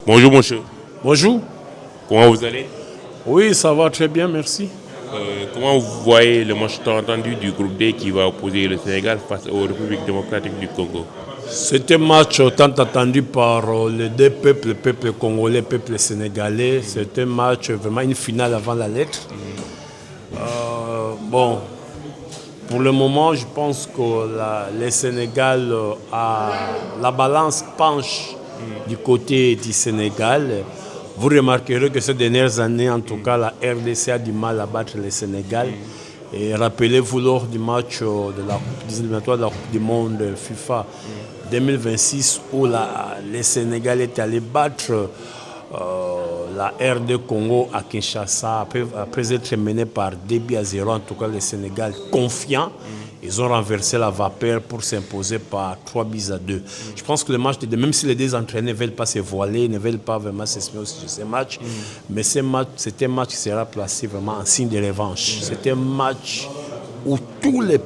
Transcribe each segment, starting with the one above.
Bonjour monsieur, Bonjour. comment vous allez? Oui, ça va très bien, merci. Comment vous voyez le match tant attendu du groupe D qui va opposer le Sénégal face aux Républiques démocratiques du Congo? C'était un match tant attendu par les deux peuples, le peuple congolais, le peuple sénégalais. C'était un match, vraiment une finale avant la lettre. Bon, pour le moment, je pense que le Sénégal la balance penche du côté du Sénégal. Vous remarquerez que ces dernières années, en tout cas, la RDC a du mal à battre le Sénégal. Et rappelez-vous lors du match des éliminatoires de la Coupe du Monde FIFA 2026 où le Sénégal est allé battre la RD Congo à Kinshasa après être mené par 2-0, en tout cas le Sénégal confiant. Ils ont renversé la vapeur pour s'imposer par 3-2. Je pense que le match, même si les deux entraîneurs ne veulent pas se voiler, ne veulent pas vraiment s'exprimer sur ces matchs, mais c'est un match qui sera placé vraiment en signe de revanche. C'est un match où tous les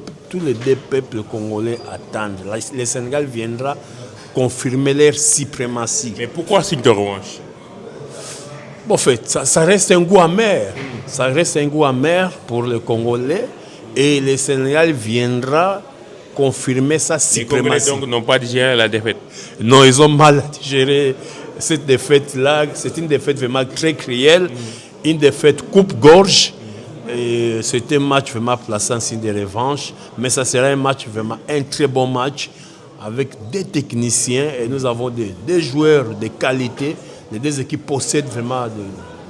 deux peuples congolais attendent. Le Sénégal viendra confirmer leur suprématie. Mais pourquoi signe de revanche? Bon, en fait, ça reste un goût amer. Ça reste un goût amer pour le Congolais. Et le Sénégal viendra confirmer sa suprématie. Les Congolais donc n'ont pas digéré la défaite? Non, ils ont mal digéré cette défaite-là. C'est une défaite vraiment très cruelle. Une défaite coupe-gorge. C'est un match vraiment placé en signe de revanche. Mais ça sera un match vraiment un très bon match avec des techniciens. Et nous avons des joueurs de qualité. Les deux équipes possèdent vraiment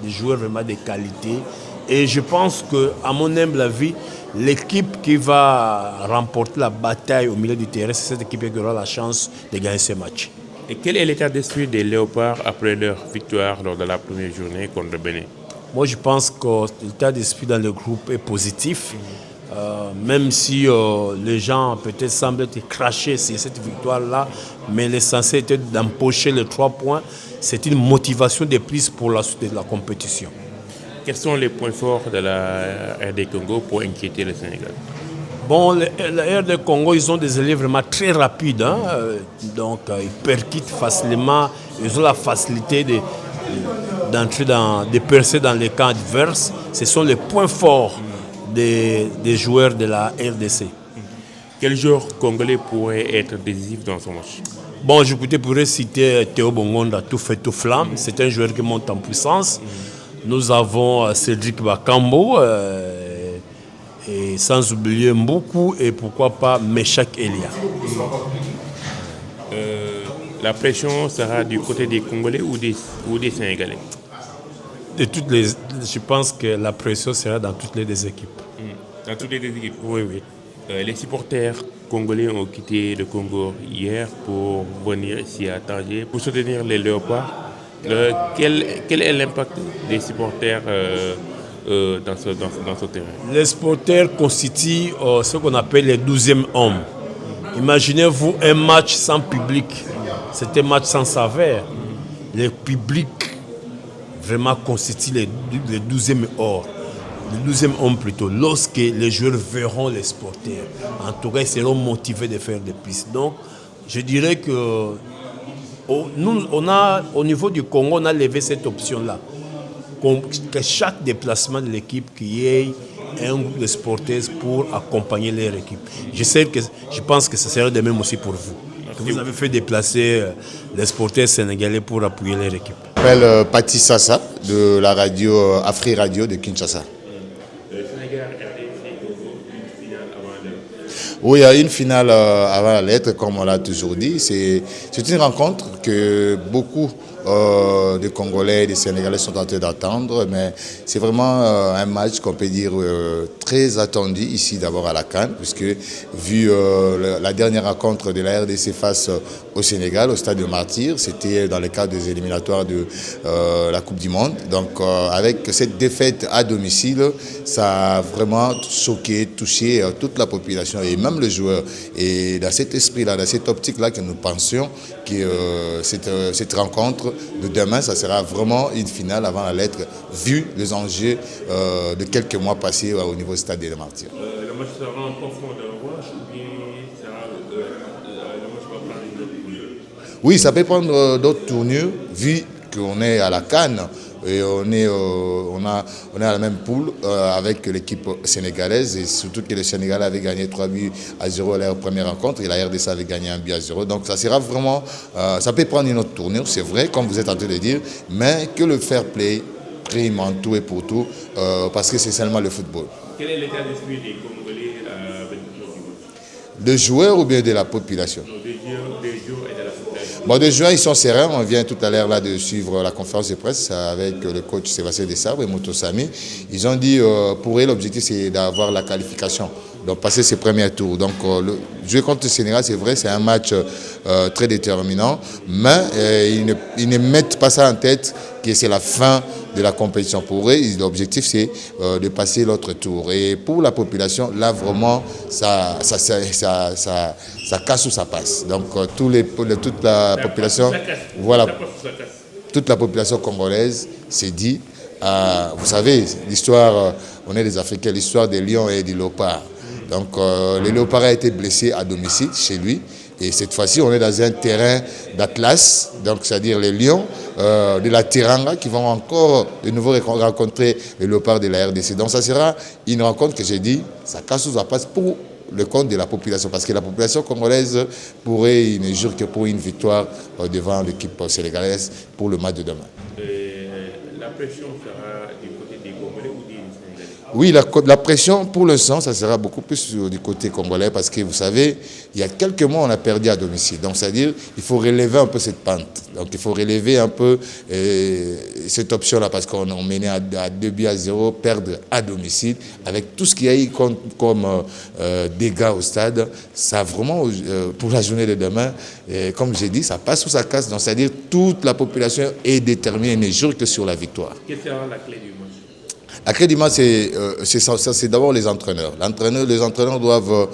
des joueurs vraiment de qualité. Et je pense qu'à mon humble avis, l'équipe qui va remporter la bataille au milieu du terrain, c'est cette équipe qui aura la chance de gagner ce match. Et quel est l'état d'esprit des Léopards après leur victoire lors de la première journée contre le Bénin? Moi, je pense que l'état d'esprit dans le groupe est positif. Même si les gens peut-être semblent être crachés sur cette victoire-là, mais l'essentiel était d'empocher les 3 points. C'est une motivation de plus pour la suite de la compétition. Quels sont les points forts de la RD Congo pour inquiéter le Sénégal? Bon, la RD Congo, ils ont des élèves vraiment très rapides. Donc, ils percutent facilement. Ils ont la facilité de percer dans les camps adverses. Ce sont les points forts des joueurs de la RDC. Quel joueur congolais pourrait être décisif dans son match? Bon, je pourrais citer Théo Bongonda, tout fait tout flamme. C'est un joueur qui monte en puissance. Nous avons Cédric Bakambo, et sans oublier Mboukou et pourquoi pas Meshak Elia. La pression sera du côté des Congolais ou des Sénégalais? Je pense que la pression sera dans toutes les deux équipes. Dans toutes les deux équipes? Oui, oui. Les supporters congolais ont quitté le Congo hier pour venir ici à Tanger pour soutenir les Léopards. Quel est l'impact des supporters dans ce terrain? Les supporters constituent ce qu'on appelle les 12e hommes. Imaginez-vous un match sans public. C'est un match sans saveur. Le public vraiment constitue les 12e hommes. Le 12e homme plutôt, lorsque les joueurs verront les supporters. En tout cas, ils seront motivés de faire des pistes. Donc, je dirais que nous, au niveau du Congo, on a levé cette option-là. Que chaque déplacement de l'équipe, qu'il y ait un groupe de supporters pour accompagner leur équipe. Je pense que ça sera de même aussi pour vous. Que vous avez fait déplacer les supporters sénégalais pour appuyer leur équipe. Je m'appelle Pati Sassa de la radio Afri Radio de Kinshasa. Oui, il y a une finale avant la lettre, comme on l'a toujours dit. C'est une rencontre que beaucoup de Congolais et des Sénégalais sont en train d'attendre, mais c'est vraiment un match qu'on peut dire très attendu ici d'abord à la CAN, puisque vu la dernière rencontre de la RDC face au Sénégal, au stade de Martyrs, c'était dans le cadre des éliminatoires de la Coupe du Monde. Donc avec cette défaite à domicile, ça a vraiment choqué, touché toute la population et même les joueurs. Et dans cet esprit-là, dans cette optique-là que nous pensions que cette rencontre de demain, ça sera vraiment une finale avant la lettre, vu les enjeux de quelques mois passés au niveau du stade de Martyrs. Le match sera en confort de revanche ou bien le match va prendre une autre tournure? Oui, ça peut prendre d'autres tournures, vu qu'on est à la CAN et on est à la même poule avec l'équipe sénégalaise et surtout que le Sénégal avait gagné 3-0 à leur première rencontre et la RDC avait gagné 1-0. Donc ça sera vraiment, ça peut prendre une autre tournure, c'est vrai, comme vous êtes en train de dire, mais que le fair play prime en tout et pour tout parce que c'est seulement le football. Quel est l'état d'esprit des Congolais avec le jour du match? De joueurs ou bien de la population? Non, des joueurs et de la population. Bon, des joueurs, ils sont sereins. On vient tout à l'heure là de suivre la conférence de presse avec le coach Sébastien Desabre et Motosami. Ils ont dit pour eux, l'objectif, c'est d'avoir la qualification. Donc, passer ces premiers tours. Donc, jouer contre le Sénégal, c'est vrai, c'est un match très déterminant. Mais ils ne mettent pas ça en tête que c'est la fin de la compétition. Pour eux, l'objectif, c'est de passer l'autre tour. Et pour la population, là, vraiment, ça casse ou ça passe. Donc, toute la population, voilà, toute la population congolaise s'est dit, vous savez, l'histoire, on est des Africains, l'histoire des lions et des léopards. Donc, le léopard a été blessé à domicile chez lui. Et cette fois-ci, on est dans un terrain d'Atlas, donc c'est-à-dire les lions de la Teranga qui vont encore de nouveau rencontrer le léopard de la RDC. Donc, ça sera une rencontre que j'ai dit, ça casse ou ça passe pour le compte de la population. Parce que la population congolaise pourrait, il ne jure que pour une victoire devant l'équipe sénégalaise pour le match de demain. La pression sera du côté des Congolais ou des Sénégalais? Oui, la pression, pour l'instant, ça sera beaucoup plus du côté congolais parce que, vous savez, il y a quelques mois, on a perdu à domicile. Donc, c'est-à-dire il faut relever un peu cette pente. Donc, il faut relever un peu cette option-là parce qu'on menait à 2-0, perdre à domicile avec tout ce qu'il y a eu comme dégâts au stade. Ça, vraiment, pour la journée de demain, comme j'ai dit, ça passe ou ça casse. Donc, c'est-à-dire toute la population est déterminée, ne joue que sur la victoire. Quelle sera la clé du match? La clé du match, c'est d'abord les entraîneurs. Les entraîneurs doivent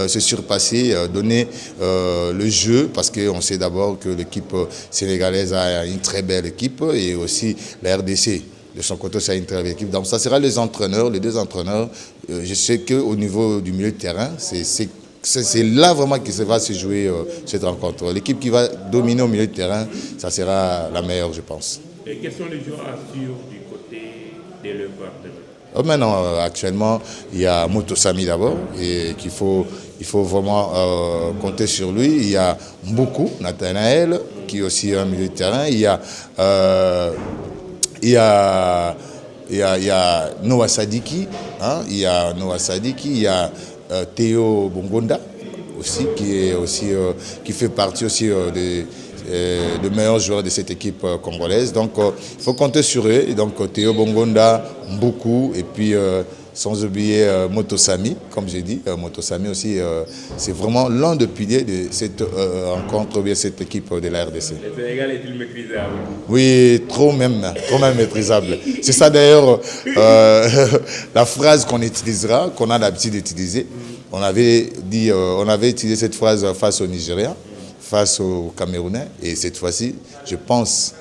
se surpasser, donner le jeu, parce qu'on sait d'abord que l'équipe sénégalaise a une très belle équipe, et aussi la RDC, de son côté, c'est une très belle équipe. Donc ça sera les entraîneurs, les deux entraîneurs. Je sais qu'au niveau du milieu de terrain, c'est là vraiment que va se jouer cette rencontre. L'équipe qui va dominer au milieu de terrain, ça sera la meilleure, je pense. Et quels sont les joueurs à suivre du côté des Léopards? Maintenant, actuellement, il y a Motosami d'abord, et il faut vraiment compter sur lui. Il y a beaucoup, Nathanaël, qui est aussi un milieu de terrain. Il y a Noah Sadiki, hein, il y a Théo Bongonda aussi, qui fait partie aussi de meilleurs joueurs de cette équipe congolaise. Donc il faut compter sur eux. Et donc Théo Bongonda, beaucoup, et puis sans oublier Motosami, comme j'ai dit. Motosami aussi, c'est vraiment l'un des piliers de cette rencontre, bien cette équipe de la RDC. Le Sénégal est-il maîtrisable? Oui, trop même maîtrisable. C'est ça d'ailleurs la phrase qu'on utilisera, qu'on a l'habitude d'utiliser. On avait utilisé cette phrase face aux Nigériens, face aux Camerounais, et cette fois-ci, je pense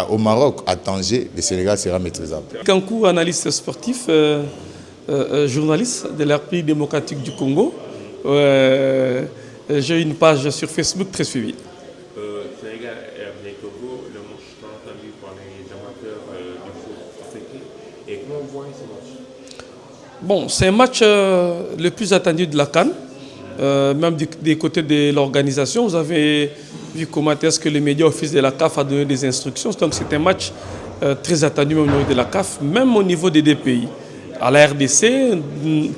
au Maroc, à Tanger, le Sénégal sera maîtrisable. Kankou, analyste sportif, journaliste de la République démocratique du Congo. J'ai une page sur Facebook très suivie. Sénégal et Togo, le match tant attendu par les amateurs du foot africain. Et comment vous voyez ce match? Bon, c'est un match le plus attendu de la CAN. Même des côtés de l'organisation, vous avez vu comment est-ce que les médias office de la CAF a donné des instructions. Donc c'est un match très attendu au niveau de la CAF, même au niveau des deux pays. À la RDC,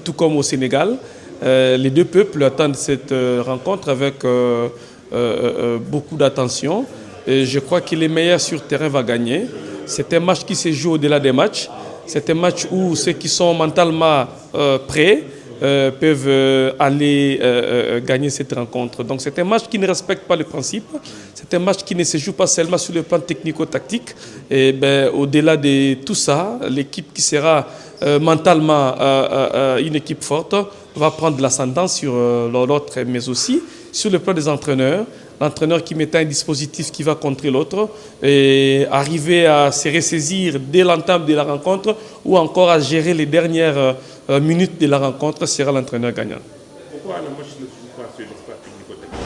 tout comme au Sénégal, les deux peuples attendent cette rencontre avec beaucoup d'attention. Et je crois que le meilleur sur terrain va gagner. C'est un match qui se joue au-delà des matchs. C'est un match où ceux qui sont mentalement prêts peuvent aller gagner cette rencontre. Donc c'est un match qui ne respecte pas le principe. C'est un match qui ne se joue pas seulement sur le plan technico-tactique. Et au-delà de tout ça, l'équipe qui sera mentalement une équipe forte va prendre l'ascendant sur l'autre, mais aussi sur le plan des entraîneurs. L'entraîneur qui met un dispositif qui va contrer l'autre et arriver à se ressaisir dès l'entame de la rencontre ou encore à gérer les dernières minutes de la rencontre sera l'entraîneur gagnant. Pourquoi le match ne se joue pas sur l'espace technico-technique?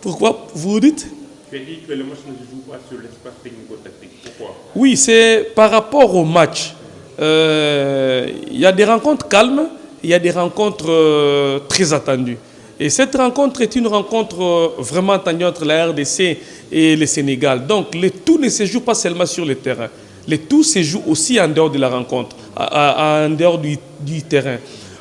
Pourquoi vous dites? Tu as dit que le match ne se joue pas sur l'espace technico-tactique. Pourquoi? Oui, c'est par rapport au match. Il y a des rencontres calmes, il y a des rencontres très attendues. Et cette rencontre est une rencontre vraiment attendue entre la RDC et le Sénégal. Donc, le tout ne se joue pas seulement sur le terrain. Le tout se joue aussi en dehors de la rencontre, en dehors du terrain.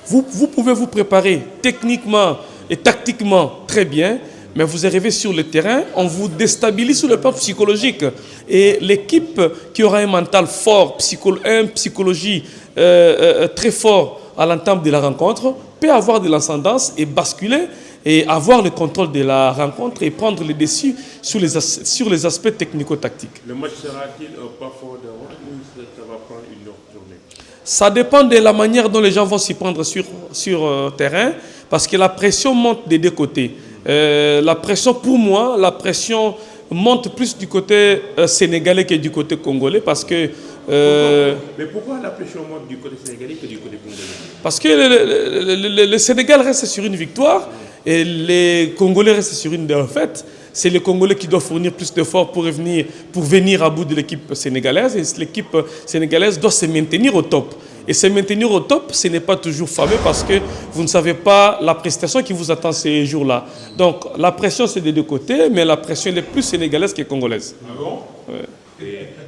Vous pouvez vous préparer techniquement et tactiquement très bien, mais vous arrivez sur le terrain, on vous déstabilise sur le plan psychologique. Et l'équipe qui aura un mental fort, une psychologie très fort à l'entame de la rencontre, peut avoir de l'ascendance et basculer et avoir le contrôle de la rencontre et prendre le dessus sur les aspects technico-tactiques. Le match sera-t-il pas fort d'avance ou ça va prendre une autre journée? Ça dépend de la manière dont les gens vont s'y prendre sur terrain, parce que la pression monte des deux côtés. La pression, pour moi, la pression monte plus du côté sénégalais que du côté congolais, parce que... Mais pourquoi la pression monte du côté sénégalais que du côté congolais? Parce que le Sénégal reste sur une victoire et les Congolais restent sur une défaite. C'est les Congolais qui doivent fournir plus d'efforts pour venir à bout de l'équipe sénégalaise. Et l'équipe sénégalaise doit se maintenir au top. Et se maintenir au top, ce n'est pas toujours fameux parce que vous ne savez pas la prestation qui vous attend ces jours-là. Donc la pression, c'est des deux côtés, mais la pression est plus sénégalaise que congolaise. Ah bon? Ouais.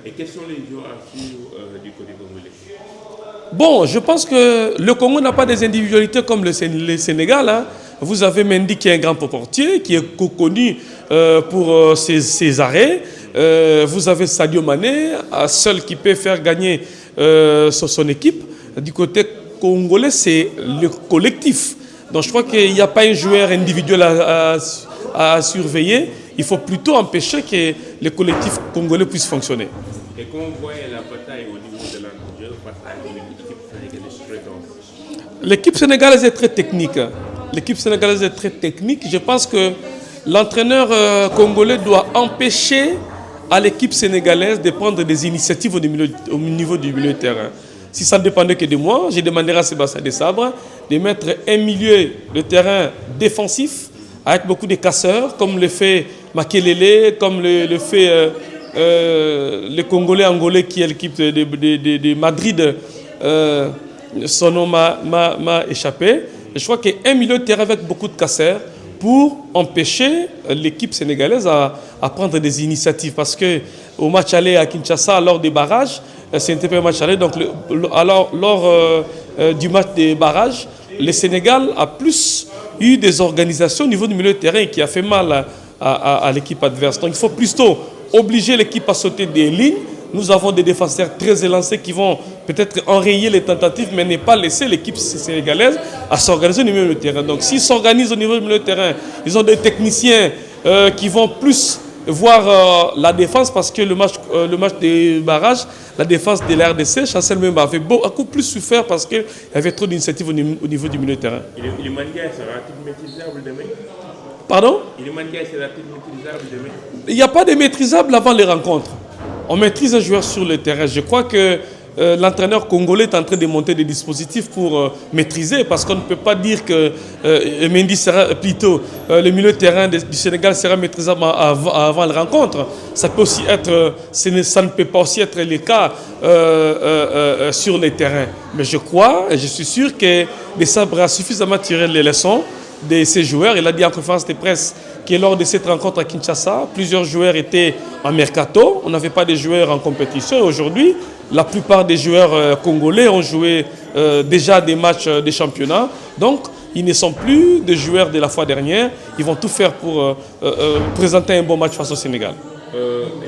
Et quels sont les joueurs à suivre du côté congolais? Bon, je pense que le Congo n'a pas des individualités comme le Sénégal. Hein. Vous avez Mendy qui est un grand portier, qui est connu pour ses arrêts. Vous avez Sadio Mané, seul qui peut faire gagner son équipe. Du côté congolais, c'est le collectif. Donc je crois qu'il n'y a pas un joueur individuel à surveiller. Il faut plutôt empêcher que le collectif congolais puisse fonctionner. Et comment vous voyez la bataille au niveau de l'entre-jeu face à une équipe sénégalaise très dense? L'équipe sénégalaise est très technique. L'équipe sénégalaise est très technique. Je pense que l'entraîneur congolais doit empêcher à l'équipe sénégalaise de prendre des initiatives au niveau du milieu de terrain. Si ça ne dépendait que de moi, je demanderais à Sébastien Desabre de mettre un milieu de terrain défensif avec beaucoup de casseurs, comme le fait Makelele, comme le fait le Congolais qui est l'équipe de Madrid. Son nom m'a échappé. Je crois qu'un milieu de terrain avec beaucoup de casseurs pour empêcher l'équipe sénégalaise à prendre des initiatives. Parce qu'au match aller à Kinshasa, lors des barrages, c'était pas un match aller, donc lors du match des barrages, le Sénégal a plus eu des organisations au niveau du milieu de terrain qui a fait mal à l'équipe adverse. Donc il faut plutôt obliger l'équipe à sauter des lignes. Nous avons des défenseurs très élancés qui vont peut-être enrayer les tentatives, mais ne pas laisser l'équipe sénégalaise à s'organiser au niveau du terrain. Donc s'ils s'organisent au niveau du milieu de terrain, ils ont des techniciens qui vont plus voir la défense, parce que le match des barrages, la défense de la RDC, Chancel Mbemba avait beaucoup plus souffert parce qu'il y avait trop d'initiatives au niveau du milieu de terrain. Iliman Ndiaye sera-t-il maîtrisable demain? Pardon? Iliman Ndiaye sera-t-il maîtrisable demain? Il n'y a pas de maîtrisable avant les rencontres. On maîtrise un joueur sur le terrain. Je crois que l'entraîneur congolais est en train de monter des dispositifs pour maîtriser, parce qu'on ne peut pas dire que Mendy sera plutôt le milieu de terrain du Sénégal sera maîtrisable avant la rencontre. Ça peut aussi être, ça ne peut pas aussi être le cas sur les terrains. Mais je crois et je suis sûr que Desabre a suffisamment tiré les leçons de ces joueurs. Il a dit en conférence de presse que lors de cette rencontre à Kinshasa, plusieurs joueurs étaient en mercato. On n'avait pas de joueurs en compétition. Aujourd'hui, la plupart des joueurs congolais ont joué déjà des matchs de championnat. Donc, ils ne sont plus des joueurs de la fois dernière. Ils vont tout faire pour présenter un bon match face au Sénégal.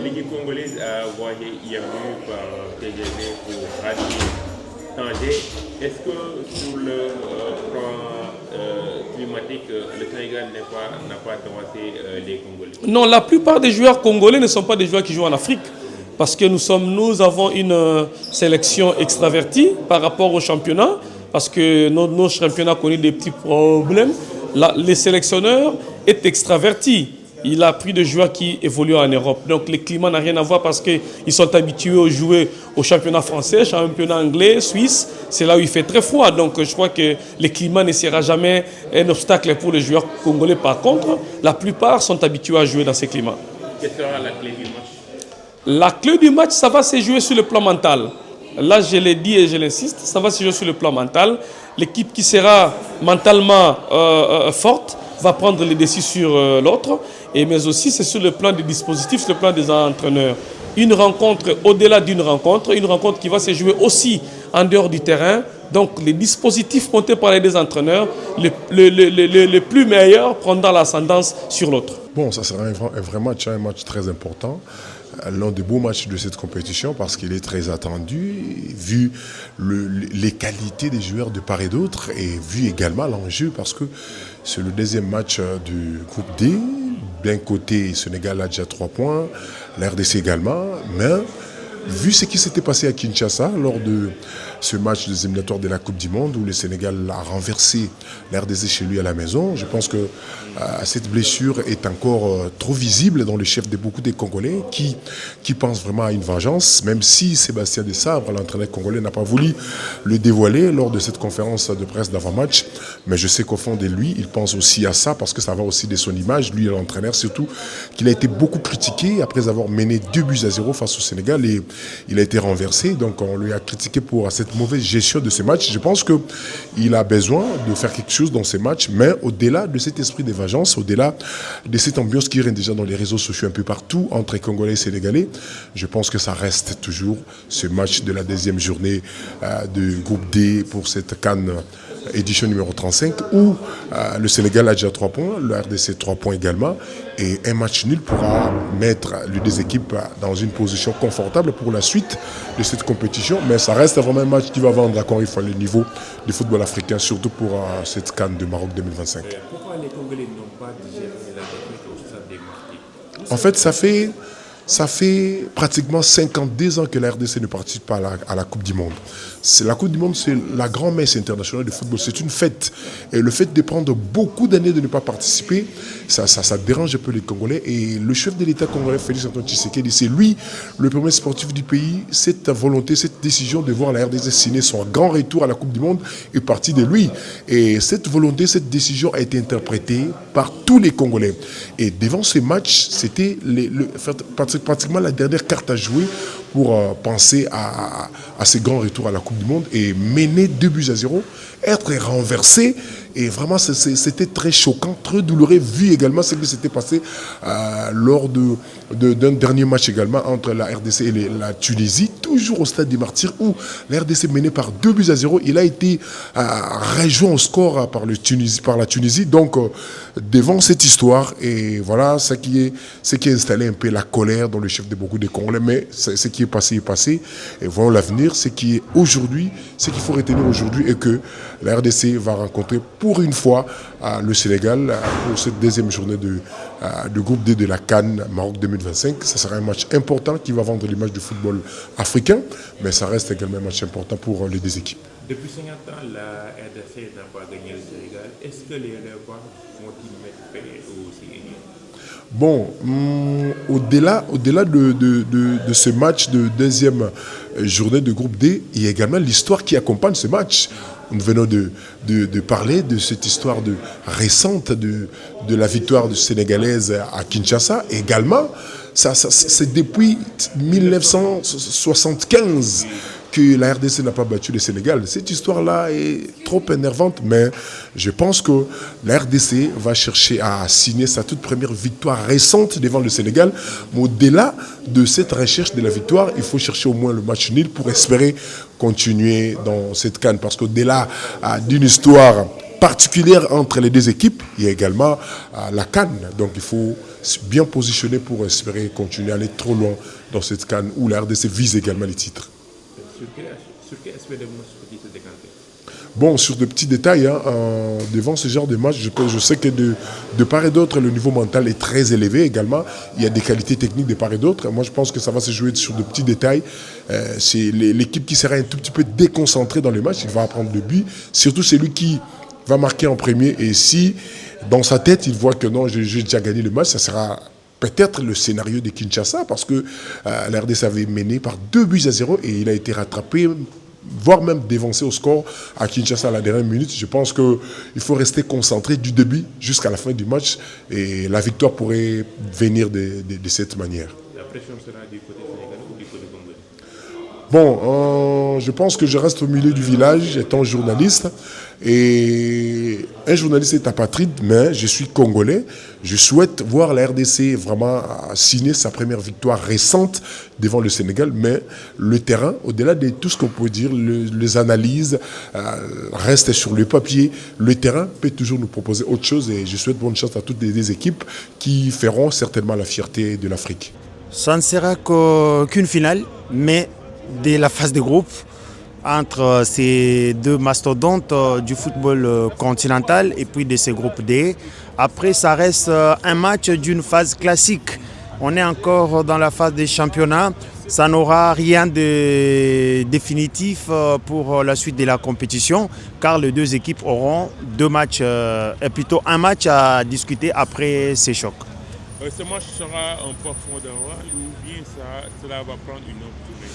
L'équipe congolaise a voyagé hier par TGV pour Rachid Tanger. Est-ce que sur le plan climatique, le Sénégal n'a pas devancé les Congolais? Non, la plupart des joueurs congolais ne sont pas des joueurs qui jouent en Afrique. Parce que nous avons une sélection extravertie par rapport au championnat. Parce que nos championnats connaissent des petits problèmes. Les sélectionneurs est extraverti. Il a pris des joueurs qui évoluent en Europe. Donc le climat n'a rien à voir, parce qu'ils sont habitués à jouer au championnat français, championnat anglais, suisse. C'est là où il fait très froid. Donc je crois que le climat ne sera jamais un obstacle pour les joueurs congolais. Par contre, la plupart sont habitués à jouer dans ces climats. Quelle sera la clé du match? La clé du match, ça va se jouer sur le plan mental. Là, je l'ai dit et je l'insiste, ça va se jouer sur le plan mental. L'équipe qui sera mentalement forte va prendre les décisions sur l'autre. Mais aussi, c'est sur le plan des dispositifs, sur le plan des entraîneurs. Une rencontre, au-delà d'une rencontre, une rencontre qui va se jouer aussi en dehors du terrain. Donc, les dispositifs montés par les deux entraîneurs, le plus meilleur prendra l'ascendance sur l'autre. Bon, ça sera un vrai match, un match très important. L'un des beaux matchs de cette compétition parce qu'il est très attendu, vu les qualités des joueurs de part et d'autre et vu également l'enjeu parce que c'est le deuxième match du groupe D. D'un côté, Sénégal a déjà 3 points, la RDC également, mais vu ce qui s'était passé à Kinshasa lors de ce match des éliminatoires de la Coupe du Monde où le Sénégal a renversé la RDC chez lui à la maison, je pense que cette blessure est encore trop visible dans le chef de beaucoup des Congolais qui pensent vraiment à une vengeance, même si Sébastien Desabre, l'entraîneur congolais, n'a pas voulu le dévoiler lors de cette conférence de presse d'avant-match. Mais je sais qu'au fond de lui, il pense aussi à ça parce que ça va aussi de son image, lui l'entraîneur, surtout qu'il a été beaucoup critiqué après avoir mené 2-0 face au Sénégal et il a été renversé. Donc on lui a critiqué pour cette mauvaise gestion de ces matchs. Je pense qu'il a besoin de faire quelque chose dans ces matchs, mais au-delà de cet esprit de vengeance, au-delà de cette ambiance qui règne déjà dans les réseaux sociaux un peu partout entre Congolais et Sénégalais, je pense que ça reste toujours ce match de la deuxième journée du groupe D pour cette CAN édition numéro 35 où le Sénégal a déjà 3 points, le RDC 3 points également et un match nul pourra mettre les deux équipes dans une position confortable pour la suite de cette compétition, mais ça reste vraiment un match qui va vendre encore une fois le niveau du football africain, surtout pour cette CAN de Maroc 2025. Pourquoi les Congolais n'ont pas digéré la défaite au stade des Martyrs? En fait, ça fait pratiquement 52 ans que la RDC ne participe pas à la Coupe du Monde. La Coupe du Monde, c'est la grand-messe internationale de football. C'est une fête. Et le fait de prendre beaucoup d'années de ne pas participer, ça dérange un peu les Congolais. Et le chef de l'État congolais, Félix Antoine Tshisekedi, c'est lui, le premier sportif du pays. Cette volonté, cette décision de voir la RDC signer son grand retour à la Coupe du Monde est partie de lui. Et cette volonté, cette décision a été interprétée par tous les Congolais. Et devant ce match, c'était pratiquement la dernière carte à jouer pour penser à ces grands retours à la Coupe du Monde et mener 2-0, être renversé. Et vraiment, c'était très choquant, très douloureux, vu également ce qui s'était passé lors d'un dernier match également entre la RDC et la Tunisie, toujours au stade des Martyrs, où la RDC menait par 2-0. Il a été rejoint au score par la Tunisie. Donc, devant cette histoire, et voilà ce qui a installé un peu la colère dans le chef de beaucoup de Congolais. Mais ce qui est passé est passé. Et voyons l'avenir, ce qui est aujourd'hui, ce qu'il faut retenir aujourd'hui est que la RDC va rencontrer pour une fois le Sénégal pour cette deuxième journée de groupe D de la CAN Maroc 2025. Ce sera un match important qui va vendre l'image du football africain, mais ça reste également un match important pour les deux équipes. Depuis 50 ans, la RDC n'a pas gagné le Sénégal. Est-ce que les Léopards vont-ils mettre paix au Sénégal? Bon, au-delà de ce match de deuxième journée de groupe D, il y a également l'histoire qui accompagne ce match. Nous venons de parler de cette histoire récente de la victoire sénégalaise à Kinshasa. Et également, c'est depuis 1975 que la RDC n'a pas battu le Sénégal. Cette histoire-là est trop énervante, mais je pense que la RDC va chercher à signer sa toute première victoire récente devant le Sénégal. Mais au-delà de cette recherche de la victoire, il faut chercher au moins le match nul pour espérer continuer dans cette CAN. Parce qu'au-delà d'une histoire particulière entre les deux équipes, il y a également la CAN. Donc il faut bien positionner pour espérer continuer à aller trop loin dans cette CAN où la RDC vise également les titres. Sur quel aspect de match faut-il se décanter? Bon, sur de petits détails, devant ce genre de match, je sais que de part et d'autre, le niveau mental est très élevé également. Il y a des qualités techniques de part et d'autre. Moi, je pense que ça va se jouer sur de petits détails. C'est l'équipe qui sera un tout petit peu déconcentrée dans le match. Il va apprendre le but. Surtout celui qui va marquer en premier. Et si, dans sa tête, il voit que non, j'ai déjà gagné le match, ça sera peut-être le scénario de Kinshasa parce que la RDC avait mené par 2-0 et il a été rattrapé voire même dévancer au score à Kinshasa à la dernière minute. Je pense qu'il faut rester concentré du début jusqu'à la fin du match et la victoire pourrait venir de cette manière. La pression sera du côté sénégalais ou du côté congolais? Bon, je pense que je reste au milieu du village étant journaliste. Et un journaliste est apatride, mais je suis congolais. Je souhaite voir la RDC vraiment signer sa première victoire récente devant le Sénégal. Mais le terrain, au-delà de tout ce qu'on peut dire, les analyses restent sur le papier. Le terrain peut toujours nous proposer autre chose. Et je souhaite bonne chance à toutes les équipes qui feront certainement la fierté de l'Afrique. Ça ne sera qu'une finale, mais dès la phase de groupe, entre ces deux mastodontes du football continental et puis de ces groupes D. Après, ça reste un match d'une phase classique. On est encore dans la phase des championnats. Ça n'aura rien de définitif pour la suite de la compétition, car les deux équipes auront deux matchs, et plutôt un match à discuter après ces chocs. Ce match sera un point fondant ou bien cela va prendre une autre tournée?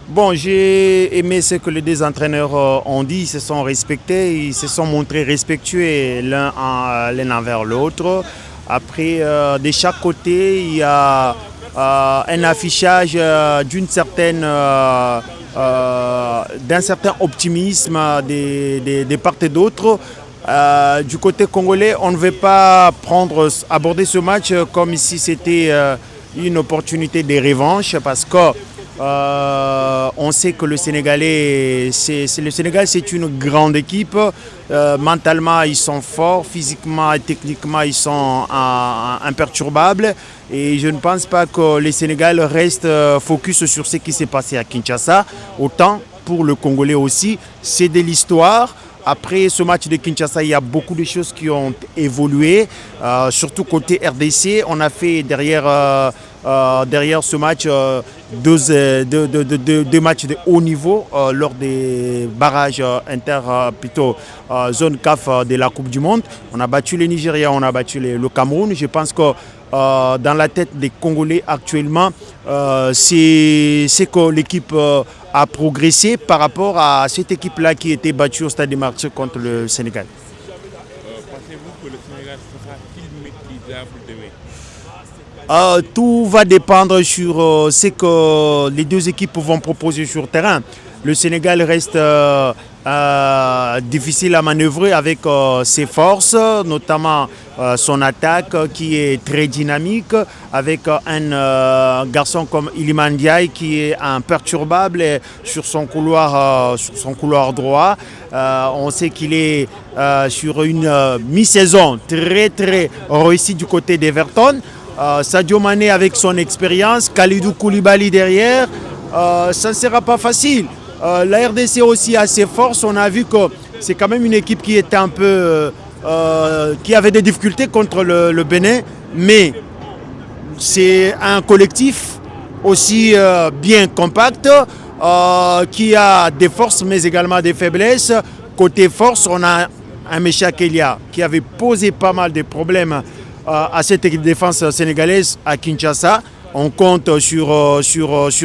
Bon, j'ai aimé ce que les deux entraîneurs ont dit, ils se sont respectés, ils se sont montrés respectueux l'un envers l'autre. Après, de chaque côté, il y a un affichage d'un certain optimisme des part et d'autre. Du côté congolais, on ne veut pas aborder ce match comme si c'était une opportunité de revanche parce que on sait que le Sénégal, c'est une grande équipe. Mentalement, ils sont forts. Physiquement et techniquement, ils sont imperturbables. Et je ne pense pas que le Sénégal reste focus sur ce qui s'est passé à Kinshasa. Autant pour le Congolais aussi, c'est de l'histoire. Après ce match de Kinshasa, il y a beaucoup de choses qui ont évolué, surtout côté RDC. On a fait derrière ce match deux matchs de haut niveau lors des barrages zone CAF de la Coupe du Monde. On a battu le Nigeria, on a battu le Cameroun. Je pense que dans la tête des Congolais actuellement, c'est que l'équipe a progressé par rapport à cette équipe-là qui était battue au Stade des Martyrs contre le Sénégal. Pensez-vous que le Sénégal sera-t-il maîtrisable demain? Tout va dépendre sur ce que les deux équipes vont proposer sur le terrain. Le Sénégal reste difficile à manœuvrer avec ses forces, notamment son attaque qui est très dynamique, avec un garçon comme Iliman Ndiaye qui est imperturbable sur son couloir droit. On sait qu'il est sur une mi-saison très très réussie du côté d'Everton. Sadio Mané avec son expérience, Kalidou Koulibaly derrière, ça ne sera pas facile. La RDC aussi a ses forces. On a vu que c'est quand même une équipe qui était un peu, qui avait des difficultés contre le Bénin, mais c'est un collectif aussi bien compact, qui a des forces mais également des faiblesses. Côté force, on a un Mecha Kelia qui avait posé pas mal de problèmes à cette équipe de défense sénégalaise à Kinshasa. On compte sur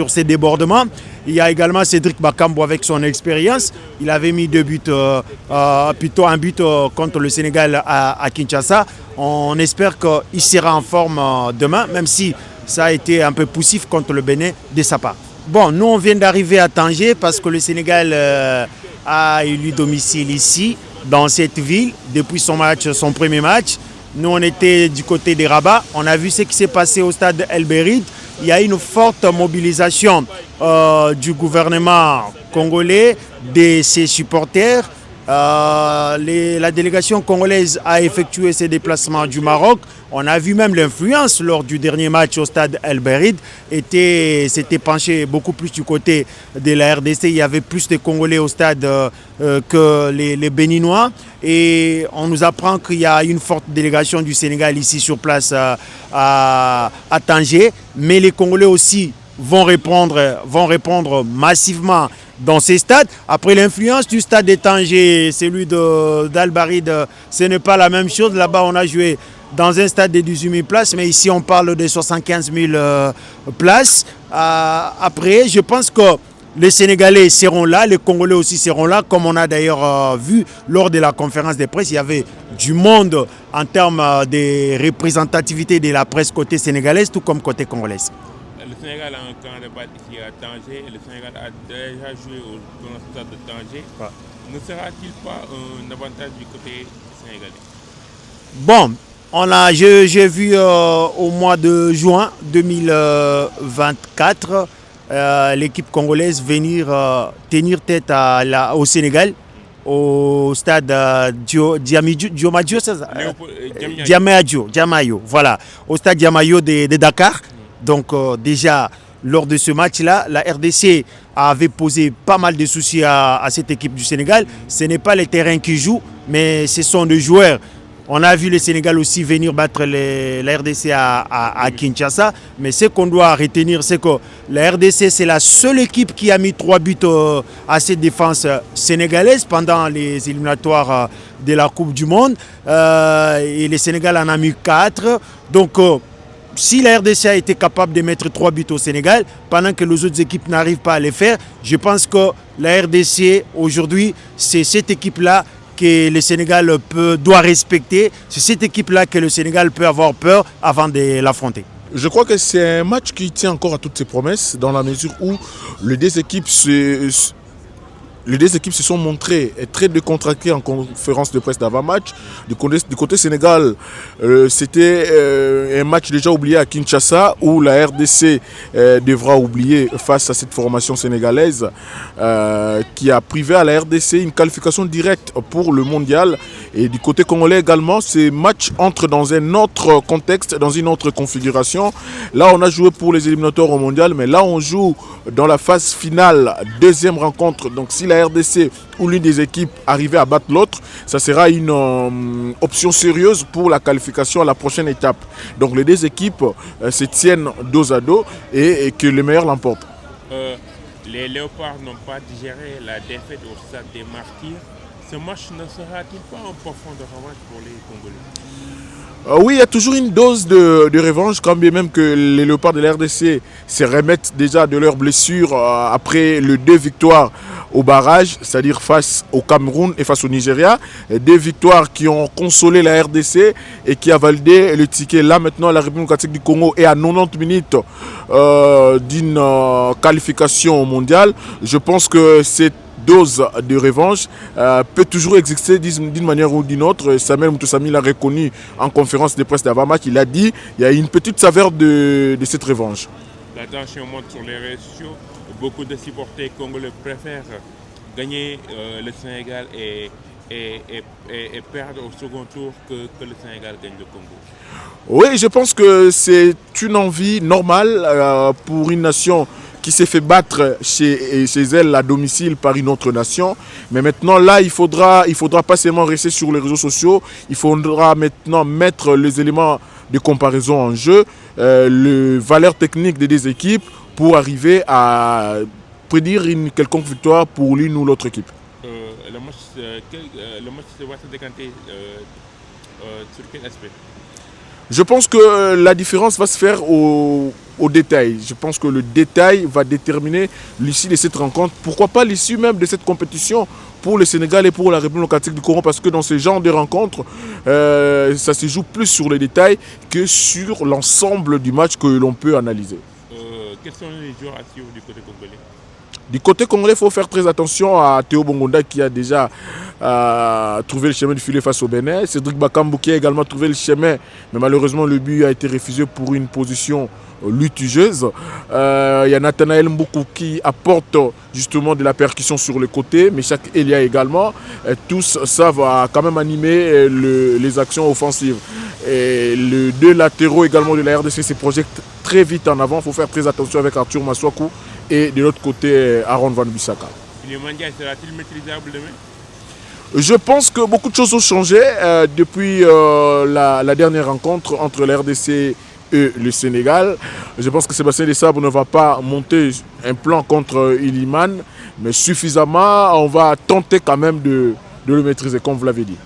ses débordements. Il y a également Cédric Bakambu avec son expérience. Il avait mis plutôt un but contre le Sénégal à Kinshasa. On espère qu'il sera en forme demain, même si ça a été un peu poussif contre le Bénin de sa part. Bon, nous on vient d'arriver à Tanger parce que le Sénégal a élu domicile ici, dans cette ville, depuis son premier match. Nous, on était du côté des Rabat. On a vu ce qui s'est passé au stade El Berid. Il y a une forte mobilisation du gouvernement congolais, de ses supporters. La délégation congolaise a effectué ses déplacements du Maroc. On a vu même l'influence lors du dernier match au stade El Berid. S'était penché beaucoup plus du côté de la RDC. Il y avait plus de Congolais au stade que les Béninois. Et on nous apprend qu'il y a une forte délégation du Sénégal ici sur place à Tanger. Mais les Congolais aussi vont répondre massivement dans ces stades. Après, l'influence du stade de Tanger, celui d'Al-Barid, ce n'est pas la même chose. Là-bas, on a joué dans un stade de 18 000 places, mais ici, on parle de 75 000 places. Après, je pense que les Sénégalais seront là, les Congolais aussi seront là, comme on a d'ailleurs vu lors de la conférence de presse. Il y avait du monde en termes de représentativité de la presse côté sénégalaise, tout comme côté congolaise. Le Sénégal a un camp de base ici à Tanger. Le Sénégal a déjà joué dans le stade de Tanger. Ouais. Ne sera-t-il pas un avantage du côté sénégalais? Bon, j'ai vu au mois de juin 2024 l'équipe congolaise venir tenir tête au Sénégal, au stade Diamayo, voilà, au stade Diamayo de Dakar. Donc déjà, lors de ce match-là, la RDC avait posé pas mal de soucis à cette équipe du Sénégal. Ce n'est pas les terrains qui jouent, mais ce sont des joueurs. On a vu le Sénégal aussi venir battre la RDC à Kinshasa. Mais ce qu'on doit retenir, c'est que la RDC, c'est la seule équipe qui a mis 3 buts à cette défense sénégalaise pendant les éliminatoires de la Coupe du Monde. Et le Sénégal en a mis 4. Donc, si la RDC a été capable de mettre 3 buts au Sénégal, pendant que les autres équipes n'arrivent pas à les faire, je pense que la RDC, aujourd'hui, c'est cette équipe-là que le Sénégal doit respecter. C'est cette équipe-là que le Sénégal peut avoir peur avant de l'affronter. Je crois que c'est un match qui tient encore à toutes ses promesses, dans la mesure où les deux équipes se sont montrées très décontractées en conférence de presse d'avant-match. Du côté Sénégal, c'était un match déjà oublié à Kinshasa, où la RDC devra oublier face à cette formation sénégalaise qui a privé à la RDC une qualification directe pour le mondial. Et du côté congolais également, ces matchs entrent dans un autre contexte, dans une autre configuration. Là, on a joué pour les éliminatoires au mondial, mais là, on joue dans la phase finale, deuxième rencontre. Donc, si la RDC ou l'une des équipes arrivait à battre l'autre, ça sera une option sérieuse pour la qualification à la prochaine étape. Donc, les deux équipes se tiennent dos à dos et que le meilleur l'emporte. Les Léopards n'ont pas digéré la défaite au stade des Martyrs. Ce match ne sera-t-il pas un profond de revanche pour les Congolais? Oui, il y a toujours une dose de revanche, quand bien même que les Léopards de la RDC se remettent déjà de leurs blessures après les 2 victoires au barrage, c'est-à-dire face au Cameroun et face au Nigeria. 2 victoires qui ont consolé la RDC et qui a validé le ticket. Là maintenant, la République démocratique du Congo est à 90 minutes d'une qualification mondiale. Je pense que cette dose de revanche peut toujours exister d'une manière ou d'une autre. Samuel Moutoussamy l'a reconnu en conférence de presse d'avant-match. Il a dit qu'il y a une petite saveur de cette revanche. La tension monte sur les réseaux sociaux. Beaucoup de supporters congolais préfèrent gagner le Sénégal et perdre au second tour que le Sénégal gagne le Congo. Oui, je pense que c'est une envie normale pour une nation qui s'est fait battre chez elle à domicile par une autre nation. Mais maintenant, là, il faudra pas seulement rester sur les réseaux sociaux, il faudra maintenant mettre les éléments de comparaison en jeu, les valeurs techniques des 2 équipes pour arriver à prédire une quelconque victoire pour l'une ou l'autre équipe. Le match va se décanter sur quel aspect? Je pense que la différence va se faire au détail. Je pense que le détail va déterminer l'issue de cette rencontre. Pourquoi pas l'issue même de cette compétition pour le Sénégal et pour la République démocratique du Congo, parce que dans ce genre de rencontres, ça se joue plus sur les détails que sur l'ensemble du match que l'on peut analyser. Quels sont les joueurs à suivre du côté congolais? Du côté congolais, il faut faire très attention à Théo Bongonda qui a déjà trouvé le chemin du filet face au Bénin. Cédric Bakambu qui a également trouvé le chemin, mais malheureusement le but a été refusé pour une position litigeuse. Il y a Nathanaël Mboukou qui apporte justement de la percussion sur le côté, mais chaque Elia également. Tous ça va quand même animer les actions offensives. Et les 2 latéraux également de la RDC se projettent très vite en avant. Il faut faire très attention avec Arthur Maswaku et de l'autre côté Aaron Van Bissaka. Iliman Ndiaye sera-t-il maîtrisable demain? Je pense que beaucoup de choses ont changé depuis la dernière rencontre entre la RDC et le Sénégal. Je pense que Sébastien Desabre ne va pas monter un plan contre Iliman, mais suffisamment, on va tenter quand même de le maîtriser, comme vous l'avez dit.